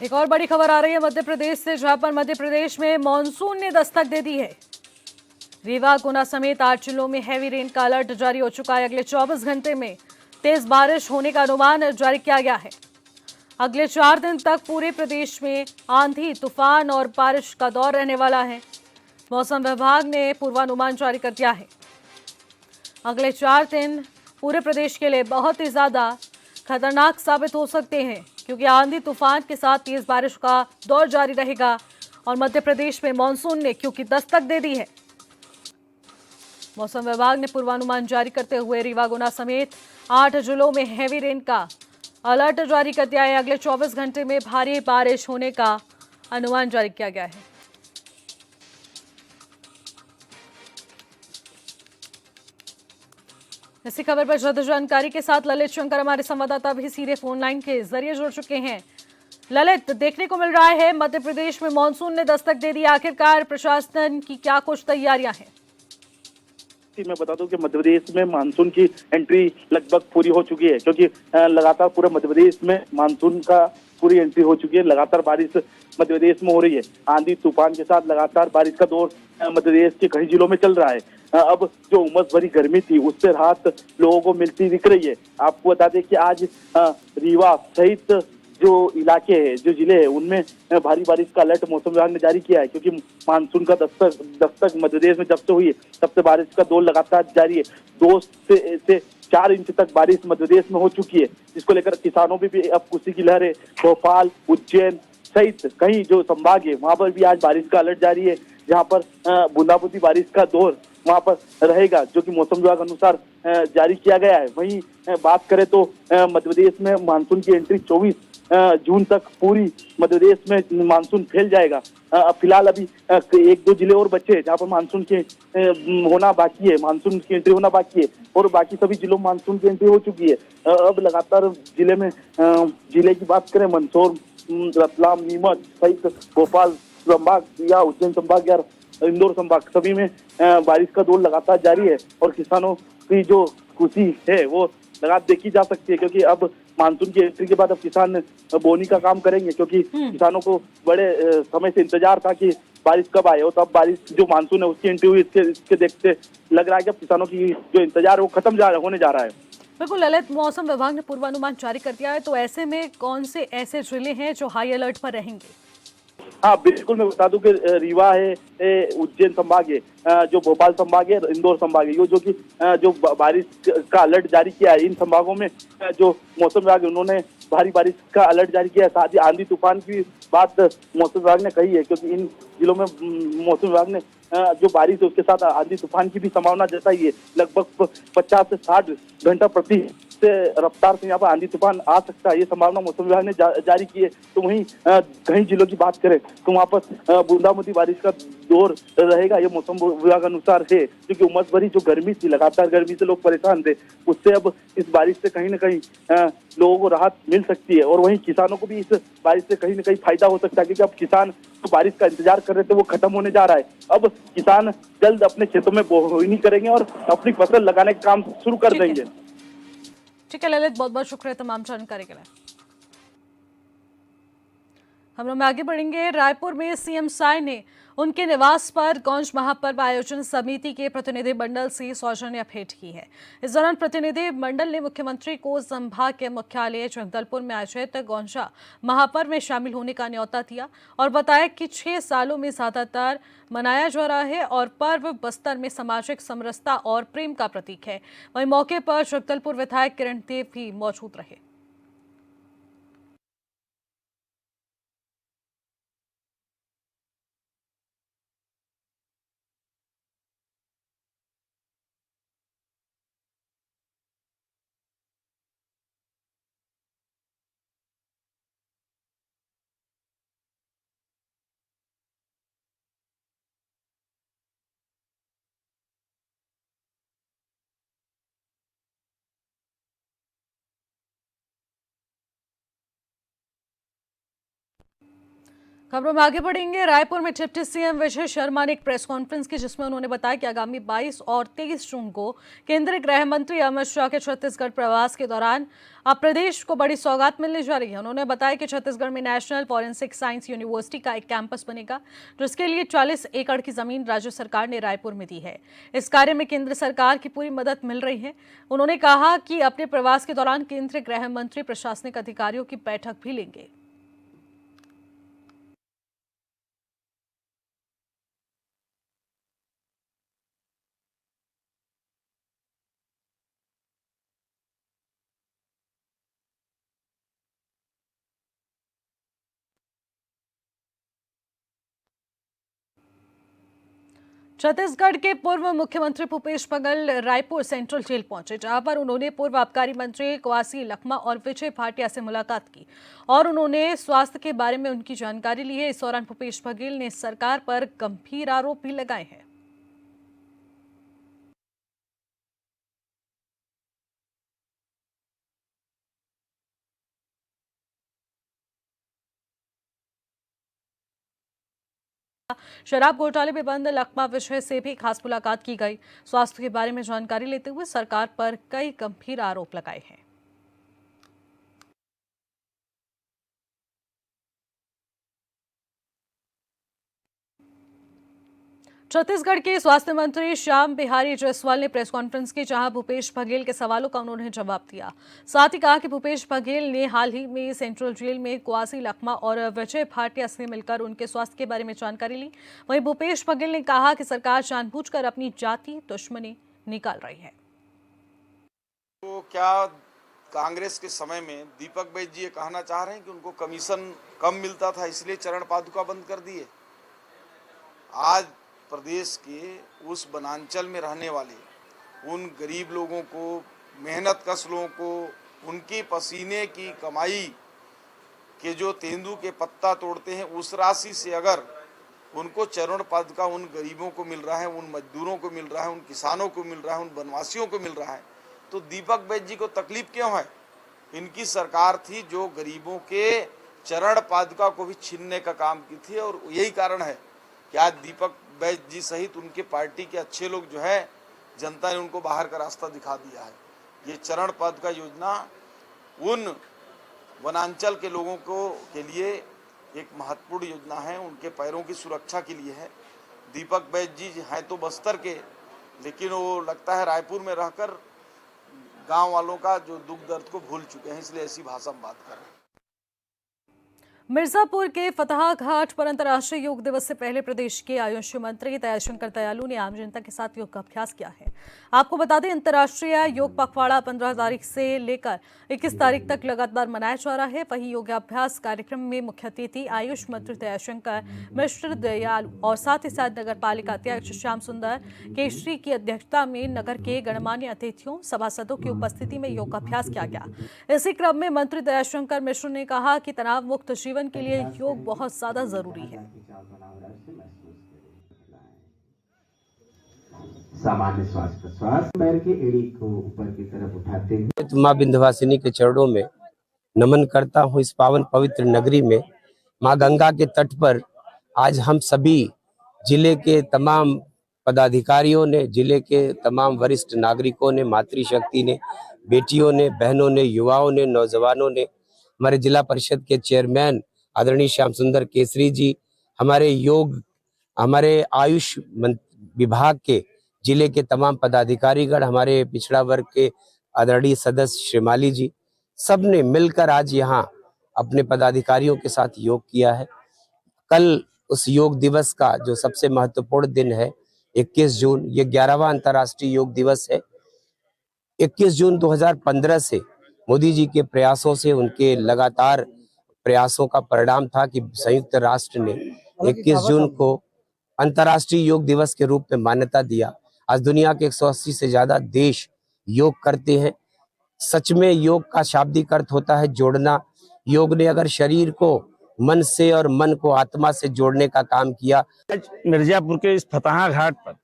एक और बड़ी खबर आ रही है मध्य प्रदेश से, जहां पर मध्य प्रदेश में मानसून ने दस्तक दे दी है। रीवा, गुना समेत 8 जिलों में हैवी रेन का अलर्ट जारी हो चुका है। अगले 24 घंटे में तेज बारिश होने का अनुमान जारी किया गया है। अगले 4 दिन तक पूरे प्रदेश में आंधी, तूफान और बारिश का दौर रहने वाला है। मौसम विभाग ने पूर्वानुमान जारी कर दिया है। अगले 4 दिन पूरे प्रदेश के लिए बहुत ही ज्यादा खतरनाक साबित हो सकते हैं, क्योंकि आंधी तूफान के साथ तेज बारिश का दौर जारी रहेगा और मध्य प्रदेश में मानसून ने क्योंकि दस्तक दे दी है। मौसम विभाग ने पूर्वानुमान जारी करते हुए रीवा, गुना समेत 8 जिलों में हैवी रेन का अलर्ट जारी कर दिया है। अगले 24 घंटे में भारी बारिश होने का अनुमान जारी किया गया है। इसी खबर पर ज्यादा जानकारी के साथ ललित शंकर हमारे संवाददाता भी सीधे फोन लाइन के जरिए जुड़ चुके हैं। ललित, देखने को मिल रहा है मध्य प्रदेश में मानसून ने दस्तक दे दी, आखिरकार प्रशासन की क्या कुछ तैयारियां हैं? मैं बता दूं कि मध्य प्रदेश में मानसून की एंट्री लगभग पूरी हो चुकी है, क्योंकि लगातार पूरे मध्य प्रदेश में मानसून का पूरी एंट्री हो चुकी है। लगातार बारिश मध्य प्रदेश में हो रही है। आंधी तूफान के साथ लगातार बारिश का दौर मध्य प्रदेश के कई जिलों में चल रहा है। अब जो उमस भरी गर्मी थी उससे राहत लोगों को मिलती दिख रही है। आपको बता दें कि आज रीवा सहित जो इलाके हैं, जो जिले हैं, उनमें भारी बारिश का अलर्ट मौसम विभाग ने जारी किया है, क्योंकि मानसून का दस्तक मध्य प्रदेश में जब से हुई है तब से बारिश का दौर लगातार जारी है। 2 से 4 इंच तक बारिश मध्य प्रदेश में हो चुकी है, जिसको लेकर किसानों में भी अब खुशी की लहर है। भोपाल, उज्जैन सहित कई जो संभाग है वहां पर भी आज बारिश का अलर्ट जारी है, जहां पर बूंदाबूंदी बारिश का दौर वहां पर रहेगा, जो कि मौसम विभाग अनुसार जारी किया गया है। वहीं बात करें तो मध्य प्रदेश में मानसून की एंट्री 24 जून तक पूरी मध्य प्रदेश में मानसून फैल जाएगा। फिलहाल अभी 1-2 जिले और बचे हैं जहाँ पर मानसून के होना बाकी है, मानसून की एंट्री होना बाकी है, और बाकी सभी जिलों में मानसून की एंट्री हो चुकी है। अब लगातार जिले में जिले की बात करें, मंदसौर, रतलाम, नीमच सहित भोपाल संभाग या उज्जैन संभाग या इंदौर संभाग, सभी में बारिश का दौर लगातार जारी है। और किसानों की जो खुशी है वो लगातार देखी जा सकती है, क्योंकि अब मानसून की एंट्री के बाद अब किसान बोनी का काम करेंगे, क्योंकि किसानों को बड़े समय से इंतजार था कि बारिश कब आए, और तब बारिश जो मानसून है उसकी एंट्री हुई। इसके देखते लग रहा है कि अब किसानों की जो इंतजार है वो खत्म होने जा रहा है। बिल्कुल ललित, मौसम विभाग ने पूर्वानुमान जारी कर दिया है, तो ऐसे में कौन से ऐसे जिले हैं जो हाई अलर्ट पर रहेंगे? हाँ बिल्कुल, मैं बता दूं कि रीवा है, उज्जैन संभाग है, जो भोपाल संभाग है, इंदौर संभाग है, ये जो कि जो बारिश का अलर्ट जारी किया है, इन संभागों में जो मौसम विभाग है उन्होंने भारी बारिश का अलर्ट जारी किया है। साथ ही आंधी तूफान की बात मौसम विभाग ने कही है, क्योंकि इन जिलों में मौसम विभाग ने जो बारिश है उसके साथ आंधी तूफान की भी संभावना जताई है। लगभग 50 से 60 घंटा प्रति से रफ्तार से यहाँ पर आंधी तूफान आ सकता है, ये संभावना मौसम विभाग ने जारी की है। तो वहीं कई जिलों की बात करें तो वहाँ पर बूंदाबूंदी बारिश का दौर रहेगा, ये मौसम विभाग अनुसार है, क्योंकि उमस भरी जो गर्मी थी, लगातार गर्मी से लोग परेशान थे, उससे अब इस बारिश से कहीं ना कहीं लोगों को राहत मिल सकती है। और वहीं किसानों को भी इस बारिश से कहीं ना कहीं फायदा हो सकता है, क्योंकि अब किसान जो बारिश का इंतजार कर रहे थे वो खत्म होने जा रहा है। अब किसान जल्द अपने खेतों में बोनी करेंगे और अपनी फसल लगाने का काम शुरू कर देंगे। ठीक है ललित, बहुत बहुत शुक्रिया तमाम जानकारी के लिए। हम लोग आगे बढ़ेंगे। रायपुर में सीएम साय ने उनके निवास पर गौंज महापर्व आयोजन समिति के प्रतिनिधि मंडल से सौजन्य भेंट की है। इस दौरान प्रतिनिधि मंडल ने मुख्यमंत्री को संभाग के मुख्यालय जगदलपुर में आयोजित गौंजा महापर्व में शामिल होने का न्योता दिया और बताया कि 6 सालों में ज्यादातर मनाया जा रहा है और पर्व बस्तर में सामाजिक समरसता और प्रेम का प्रतीक है। वहीं मौके पर जगदलपुर विधायक किरण देव भी मौजूद रहे। खबरों में आगे बढ़ेंगे। रायपुर में डिप्टी सीएम विजय शर्मा ने एक प्रेस कॉन्फ्रेंस की, जिसमें उन्होंने बताया कि आगामी 22 और 23 जून को केंद्रीय गृह मंत्री अमित शाह के छत्तीसगढ़ प्रवास के दौरान अब प्रदेश को बड़ी सौगात मिलने जा रही है। उन्होंने बताया कि छत्तीसगढ़ में नेशनल फॉरेंसिक साइंस यूनिवर्सिटी का एक कैंपस बनेगा, जिसके लिए 40 एकड़ की जमीन राज्य सरकार ने रायपुर में दी है। इस कार्य में केंद्र सरकार की पूरी मदद मिल रही है। उन्होंने कहा कि अपने प्रवास के दौरान केंद्रीय गृह मंत्री प्रशासनिक अधिकारियों की बैठक भी लेंगे। छत्तीसगढ़ के पूर्व मुख्यमंत्री भूपेश बघेल रायपुर सेंट्रल जेल पहुंचे, जहां पर उन्होंने पूर्व आबकारी मंत्री कवासी लखमा और विजय भाटिया से मुलाकात की और उन्होंने स्वास्थ्य के बारे में उनकी जानकारी ली है। इस दौरान भूपेश बघेल ने सरकार पर गंभीर आरोप भी लगाए हैं। शराब घोटाले में बंद लखमा विजय से भी खास मुलाकात की गई। स्वास्थ्य के बारे में जानकारी लेते हुए सरकार पर कई गंभीर आरोप लगाए हैं। छत्तीसगढ़ के स्वास्थ्य मंत्री श्याम बिहारी जायसवाल ने प्रेस कॉन्फ्रेंस की, जहां भूपेश बघेल के सवालों का उन्होंने जवाब दिया। साथ ही कहा कि भूपेश बघेल ने हाल ही में सेंट्रल जेल में कवासी लखमा और विजय भाटिया से मिलकर उनके स्वास्थ्य के बारे में जानकारी ली। वहीं भूपेश बघेल ने कहा कि सरकार जानबूझकर अपनी जाति दुश्मनी निकाल रही है। तो क्या कांग्रेस के समय में दीपक बैज जी ये कहना चाह रहे हैं कि उनको कमीशन कम मिलता था, इसलिए चरण पादुका बंद कर दिए? आज प्रदेश के उस वनांचल में रहने वाले उन गरीब लोगों को, मेहनत कश लोगों को, उनकी पसीने की कमाई के जो तेंदू के पत्ता तोड़ते हैं, उस राशि से अगर उनको चरण पादुका उन गरीबों को मिल रहा है, उन मजदूरों को मिल रहा है, उन किसानों को मिल रहा है, उन वनवासियों को मिल रहा है, तो दीपक बैज जी को तकलीफ क्यों है? इनकी सरकार थी जो गरीबों के चरण पादुका को भी छीनने का काम की थी, और यही कारण है कि आज दीपक बैज जी सहित उनके पार्टी के अच्छे लोग जो है, जनता ने उनको बाहर का रास्ता दिखा दिया है। ये चरण पादुका योजना उन वनांचल के लोगों को के लिए एक महत्वपूर्ण योजना है, उनके पैरों की सुरक्षा के लिए है। दीपक बैज जी हैं तो बस्तर के, लेकिन वो लगता है रायपुर में रहकर गांव वालों का जो दुख दर्द को भूल चुके हैं, इसलिए ऐसी भाषा में बात कर रहे हैं। मिर्जापुर के फतहा घाट पर अंतर्राष्ट्रीय योग दिवस से पहले प्रदेश के आयुष मंत्री दयाशंकर दयालु ने आम जनता के साथ योग का अभ्यास किया है। आपको बता दें, अंतर्राष्ट्रीय योग पखवाड़ा 15 तारीख से लेकर 21 तारीख तक लगातार मनाया जा रहा है। वहीं योगाभ्यास कार्यक्रम में मुख्य अतिथि आयुष मंत्री दयाशंकर मिश्र दयालु और साथ ही साथ नगर पालिका अध्यक्ष श्याम सुंदर केशरी की अध्यक्षता में नगर के गणमान्य अतिथियों, सभासदों की उपस्थिति में योगाभ्यास किया गया। इसी क्रम में मंत्री दयाशंकर मिश्र ने कहा कि तनाव मुक्त जीवन के लिए योग बहुत ज्यादा जरूरी है। सामान्य श्वास प्रश्वास, पैर के एड़ी को ऊपर की तरफ उठाते हुए माँ विंध्यवासिनी के चरणों में नमन करता हूँ। इस पावन पवित्र नगरी में माँ गंगा के तट पर आज हम सभी जिले के तमाम पदाधिकारियों ने, जिले के तमाम वरिष्ठ नागरिकों ने, मातृशक्ति ने, बेटियों ने, बहनों ने, युवाओं ने, नौजवानों ने, हमारे जिला परिषद के चेयरमैन आदरणीय श्याम सुंदर केसरी जी, हमारे आयुष विभाग के जिले के तमाम पदाधिकारीगण, हमारे पिछड़ा वर्ग के आदरणीय सदस्य श्रीमाली जी, सब ने मिलकर आज यहाँ अपने पदाधिकारियों के साथ योग किया है। कल उस योग दिवस का जो सबसे महत्वपूर्ण दिन है 21 जून, ये 11वां अंतर्राष्ट्रीय योग दिवस है। 21 जून 2015 से मोदी जी के प्रयासों से, उनके लगातार प्रयासों का परिणाम था कि संयुक्त राष्ट्र ने 21 जून को अंतर्राष्ट्रीय योग दिवस के रूप में मान्यता दिया। आज दुनिया के 180 से ज्यादा देश योग करते हैं। सच में योग का शाब्दिक अर्थ होता है जोड़ना। योग ने अगर शरीर को मन से और मन को आत्मा से जोड़ने का काम किया। मिर्जापुर के इस फतहा घाट पर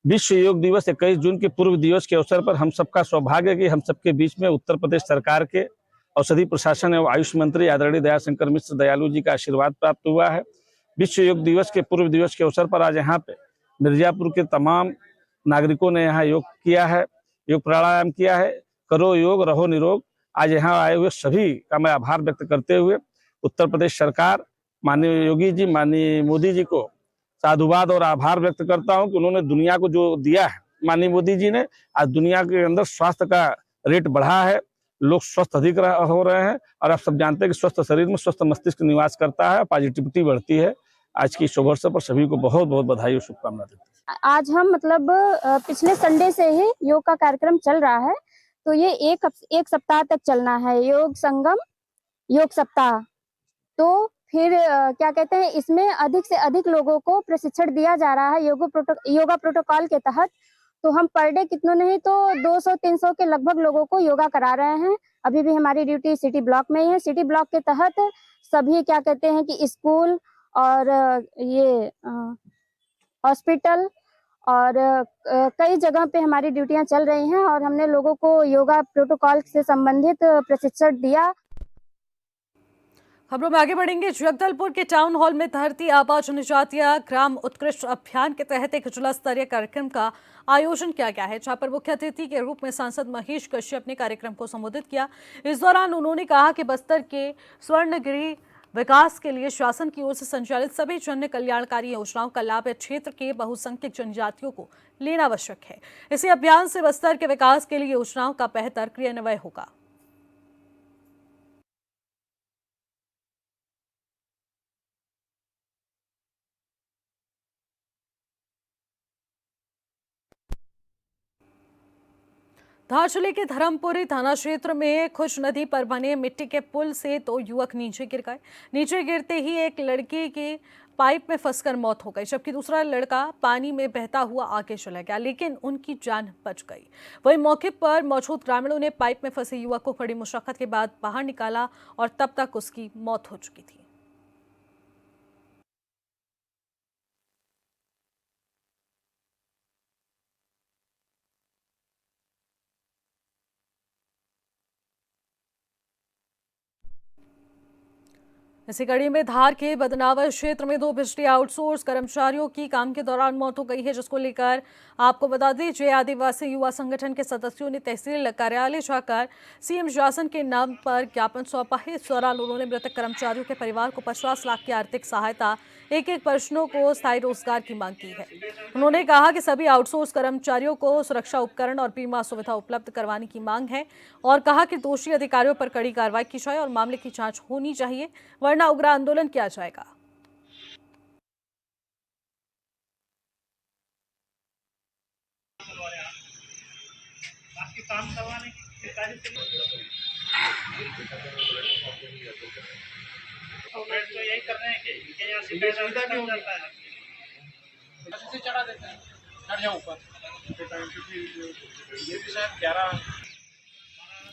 विश्व योग दिवस 21 जून के पूर्व दिवस के अवसर पर हम सबका सौभाग्य है कि हम सबके बीच में उत्तर प्रदेश सरकार के औषधि प्रशासन एवं आयुष मंत्री आदरणीय दयाशंकर मिश्र दयालु जी का आशीर्वाद प्राप्त हुआ है। विश्व योग दिवस के पूर्व दिवस के अवसर पर आज यहाँ पे मिर्जापुर के तमाम नागरिकों ने यहाँ योग किया है, योग प्राणायाम किया है। करो योग रहो निरोग। आज यहाँ आए हुए सभी का मैं आभार व्यक्त करते हुए उत्तर प्रदेश सरकार, माननीय योगी जी, माननीय मोदी जी को साधुवाद और आभार व्यक्त करता हूं कि उन्होंने दुनिया को जो दिया है, माननीय मोदी जी ने, आज दुनिया के अंदर स्वास्थ्य का रेट बढ़ा है, लोग स्वस्थ अधिक हो रहे हैं। और आप सब जानते हैं कि स्वस्थ शरीर में स्वस्थ मस्तिष्क निवास करता है, पॉजिटिविटी बढ़ती है। आज की शुभ अवसर पर सभी को बहुत बहुत बधाई और शुभकामनाएं देते हैं। आज हम पिछले संडे से ही योग का कार्यक्रम चल रहा है, तो ये एक सप्ताह तक चलना है, योग संगम योग सप्ताह। तो फिर क्या कहते हैं, इसमें अधिक से अधिक लोगों को प्रशिक्षण दिया जा रहा है योगा प्रोटोकॉल के तहत। तो हम पर डे कितनों नहीं तो 200-300 के लगभग लोगों को योगा करा रहे हैं। अभी भी हमारी ड्यूटी सिटी ब्लॉक में ही है। सिटी ब्लॉक के तहत सभी क्या कहते हैं कि स्कूल और ये हॉस्पिटल और कई जगह पे हमारी ड्यूटियां चल रही हैं और हमने लोगों को योगा प्रोटोकॉल से संबंधित प्रशिक्षण दिया। खबरों में आगे बढ़ेंगे। जगदलपुर के टाउन हॉल में धरती आबा जनजातीय ग्राम उत्कृष्ट अभियान के तहत एक जिला स्तरीय कार्यक्रम का आयोजन किया गया है, जहां पर मुख्य अतिथि के रूप में सांसद महेश कश्यप ने कार्यक्रम को संबोधित किया। इस दौरान उन्होंने कहा कि बस्तर के स्वर्णगिरी विकास के लिए शासन की ओर से संचालित सभी जन कल्याणकारी योजनाओं का लाभ क्षेत्र के बहुसंख्यक जनजातियों को लेना आवश्यक है। इसी अभियान से बस्तर के विकास के लिए योजनाओं का बेहतर क्रियान्वयन होगा। धार जिले के धर्मपुरी थाना क्षेत्र में खुश नदी पर बने मिट्टी के पुल से 2 युवक नीचे गिर गए। नीचे गिरते ही एक लड़के की पाइप में फंसकर मौत हो गई, जबकि दूसरा लड़का पानी में बहता हुआ आगे चला गया, लेकिन उनकी जान बच गई। वहीं मौके पर मौजूद ग्रामीणों ने पाइप में फंसे युवक को कड़ी मुशक्कत के बाद बाहर निकाला और तब तक उसकी मौत हो चुकी थी। इसी कड़ी में धार के बदनावर क्षेत्र में 2 बिजली आउटसोर्स कर्मचारियों की काम के दौरान मौत हो गई है, जिसको लेकर आपको बता दीजिए आदिवासी युवा संगठन के सदस्यों ने तहसील कार्यालय जाकर सीएम शासन के नाम पर ज्ञापन सौंपा है। इस दौरान उन्होंने मृतक कर्मचारियों के परिवार को 50 लाख की आर्थिक सहायता, एक पर्सनों को स्थायी रोजगार की मांग की है। उन्होंने कहा कि सभी आउटसोर्स कर्मचारियों को सुरक्षा उपकरण और बीमा सुविधा उपलब्ध करवाने की मांग है और कहा कि दोषी अधिकारियों पर कड़ी कार्रवाई की जाए और मामले की जांच होनी चाहिए, वरना उग्र आंदोलन किया जाएगा। तो यही कर रहे हैं कि यहाँ से पैसा जाता है, चढ़ा देते हैं, चढ़ जाओ ऊपर। ये भी शायद 11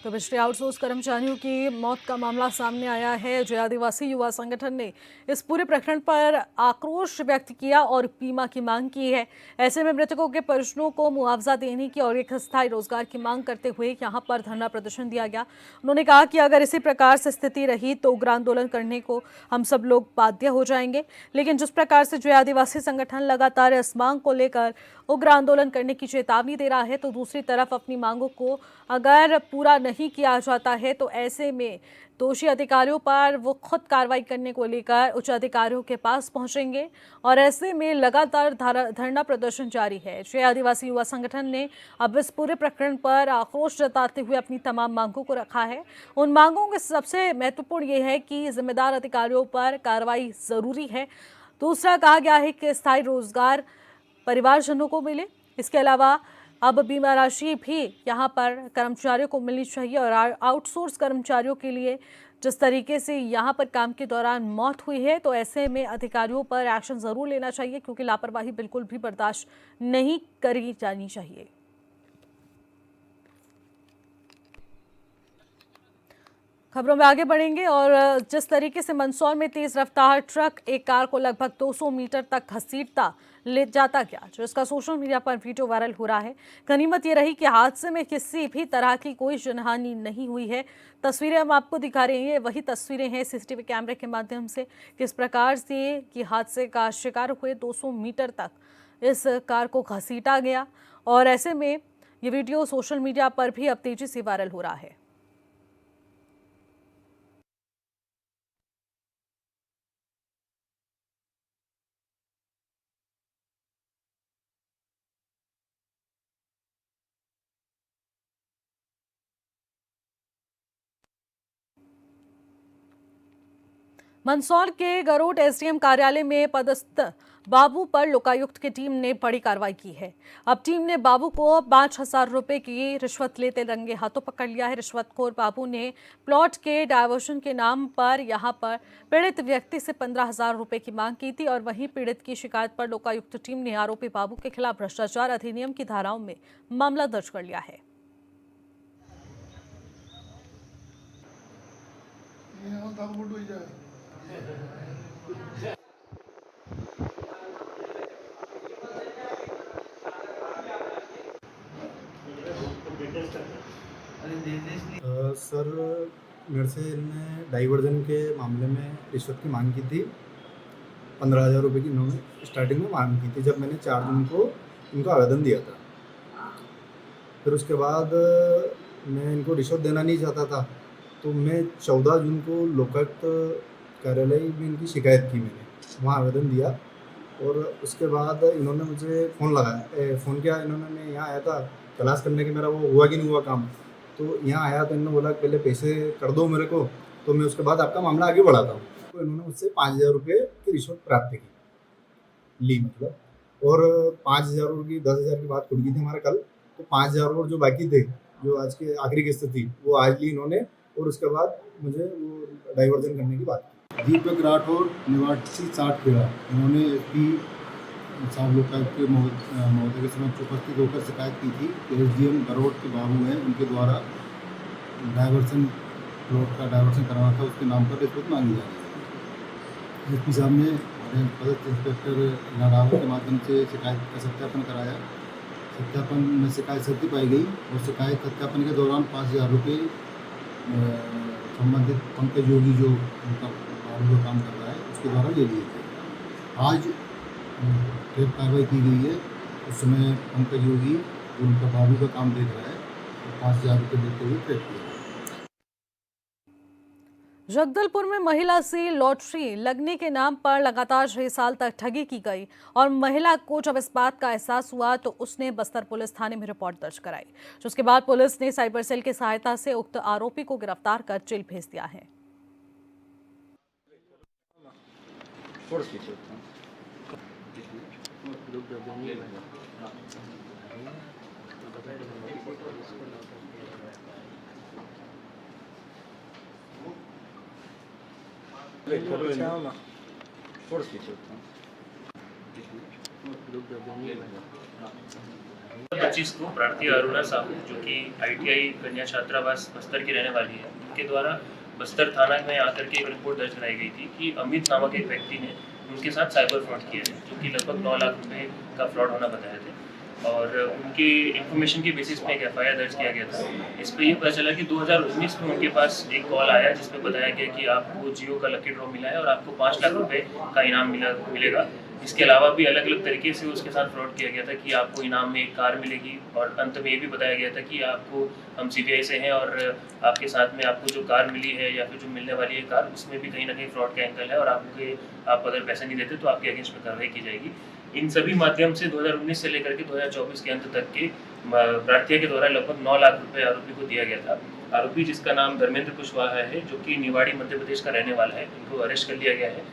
तो बिजली आउटसोर्स कर्मचारियों की मौत का मामला सामने आया है। जय आदिवासी युवा संगठन ने इस पूरे प्रकरण पर आक्रोश व्यक्त किया और बीमा की मांग की है। ऐसे में मृतकों के परिजनों को मुआवजा देने की और एक स्थायी रोजगार की मांग करते हुए यहां पर धरना प्रदर्शन दिया गया। उन्होंने कहा कि अगर इसी प्रकार से स्थिति रही तो उग्र आंदोलन करने को हम सब लोग बाध्य हो जाएंगे। लेकिन जिस प्रकार से जय आदिवासी संगठन लगातार इस मांग को लेकर उग्र आंदोलन करने की चेतावनी दे रहा है, तो दूसरी तरफ अपनी मांगों को अगर पूरा नहीं किया जाता है तो ऐसे में दोषी अधिकारियों पर वो खुद कार्रवाई करने को लेकर उच्च अधिकारियों के पास पहुंचेंगे और ऐसे में लगातार धरना प्रदर्शन जारी है। जय आदिवासी युवा संगठन ने अब इस पूरे प्रकरण पर आक्रोश जताते हुए अपनी तमाम मांगों को रखा है। उन मांगों में सबसे महत्वपूर्ण ये है कि जिम्मेदार अधिकारियों पर कार्रवाई जरूरी है। दूसरा कहा गया है कि स्थायी रोजगार परिवारजनों को मिले। इसके अलावा अब बीमा राशि भी यहाँ पर कर्मचारियों को मिलनी चाहिए और आउटसोर्स कर्मचारियों के लिए जिस तरीके से यहाँ पर काम के दौरान मौत हुई है, तो ऐसे में अधिकारियों पर एक्शन जरूर लेना चाहिए, क्योंकि लापरवाही बिल्कुल भी बर्दाश्त नहीं करी जानी चाहिए। खबरों में आगे बढ़ेंगे और जिस तरीके से मंदसौर में तेज रफ्तार ट्रक एक कार को लगभग 200 मीटर तक घसीटता ले जाता गया, जिसका सोशल मीडिया पर वीडियो वायरल हो रहा है। गनीमत ये रही कि हादसे में किसी भी तरह की कोई जनहानि नहीं हुई है। तस्वीरें हम आपको दिखा रहे हैं, वही तस्वीरें हैं सीसीटीवी कैमरे के माध्यम से किस प्रकार से कि हादसे का शिकार हुए 200 मीटर तक इस कार को घसीटा गया और ऐसे में ये वीडियो सोशल मीडिया पर भी अब तेजी से वायरल हो रहा है। मंदसौर के गरोट एसडीएम कार्यालय में पदस्थ बाबू पर लोकायुक्त की टीम ने बड़ी कार्रवाई की है। अब टीम ने बाबू को 5,000 रुपए की रिश्वत लेते रंगे हाथों पकड़ लिया है। रिश्वतखोर बाबू ने प्लॉट के डायवर्शन के नाम पर यहां पर पीड़ित व्यक्ति से 15,000 रुपए की मांग की थी और वहीं पीड़ित की शिकायत पर लोकायुक्त टीम ने आरोपी बाबू के खिलाफ भ्रष्टाचार अधिनियम की धाराओं में मामला दर्ज कर लिया है। सर मेरे से इनने डाइवर्जन के मामले में रिश्वत की मांग की थी। 15,000 रुपये की इन्होंने स्टार्टिंग में मांग की थी जब मैंने 4 जून को इनको आवेदन दिया था। फिर उसके बाद मैं इनको रिश्वत देना नहीं चाहता था, तो मैं 14 जून को लोकायुक्त कार्यालय में इनकी शिकायत की। मैंने वहाँ आवेदन दिया और उसके बाद इन्होंने मुझे फ़ोन लगाया, फ़ोन किया इन्होंने। मैं यहाँ आया था तलाश करने के मेरा वो हुआ कि नहीं हुआ काम, तो यहाँ आया तो इन्होंने बोला पहले पैसे कर दो मेरे को, तो मैं उसके बाद आपका मामला आगे बढ़ाता हूँ। तो इन्होंने मुझसे 5,000 रुपये की रिश्वत प्राप्त ली मतलब, और 5,000 की 10,000 की बात खुल गई थी हमारे कल, तो 5,000 और जो बाकी थे, जो आज के आखिरी किस्त थी, वो आज ली इन्होंने और उसके बाद मुझे वो डाइवर्जन करने की बात की। दीपक राठौर निवासी 60 इन्होंने एसपी साहब लोकायुक्त के महोदय के समक्ष उपस्थित होकर शिकायत की थी कि एसडीएम गरोट के बाबू हैं, उनके द्वारा डाइवर्सन प्लॉट का डाइवर्सन करवाना था, उसके नाम पर रिश्वत मांगी जा रही है। एसपी साहब ने हमारे पदस्थ इंस्पेक्टर नारावत के माध्यम से शिकायत का सत्यापन कराया। सत्यापन में शिकायत सत्य पाई गई और शिकायत सत्यापन के दौरान 5,000 रुपये संबंधित पंकज योगी जो उनका बाबू जो काम कर रहा है उसके द्वारा ले लिए थे। आज फिर कार्रवाई की गई है, उस समय पंकज योगी उनका बाबू का काम देख रहा है और 5,000 रुपये देते हुए ट्रेड किया। जगदलपुर में महिला से लॉटरी लगने के नाम पर लगातार 6 साल तक ठगी की गई और महिला को जब इस बात का एहसास हुआ तो उसने बस्तर पुलिस थाने में रिपोर्ट दर्ज कराई, जिसके बाद पुलिस ने साइबर सेल की सहायता से उक्त आरोपी को गिरफ्तार कर जेल भेज दिया है। पच्चीस को प्रार्थी अरुणा साहू जो कि ITI कन्या छात्रावास बस्तर की रहने वाली है, उनके द्वारा बस्तर थाना में आकर के एक रिपोर्ट दर्ज कराई गई थी कि अमित नामक एक व्यक्ति ने उनके साथ साइबर फ्रॉड किया है, जो कि लगभग 9 लाख रुपए का फ्रॉड होना बताया था और उनकी इन्फॉर्मेशन के बेसिस पे एक FIR दर्ज किया गया था। इस पर यह पता चला कि 2019 में उनके पास एक कॉल आया जिसमें बताया गया कि आपको जियो का लकी ड्रॉ मिला है और आपको 5 लाख रुपए का इनाम मिलेगा। इसके अलावा भी अलग अलग तरीके से उसके साथ फ्रॉड किया गया था कि आपको इनाम में एक कार मिलेगी और अंत में ये भी बताया गया था कि आपको हम CBI से हैं और आपके साथ में आपको जो कार मिली है या फिर जो मिलने वाली है कार, उसमें भी कहीं ना कहीं फ्रॉड का एंगल है और आप अगर पैसे नहीं देते तो आपके अगेंस्ट में कार्रवाई की जाएगी। इन सभी माध्यम से 2019 से लेकर के 2024 के अंत तक के प्रार्थियों के द्वारा लगभग 9 लाख रुपए आरोपी को दिया गया था। आरोपी जिसका नाम धर्मेंद्र कुशवाहा है, जो कि निवाड़ी मध्य प्रदेश का रहने वाला है, इनको अरेस्ट कर लिया गया है।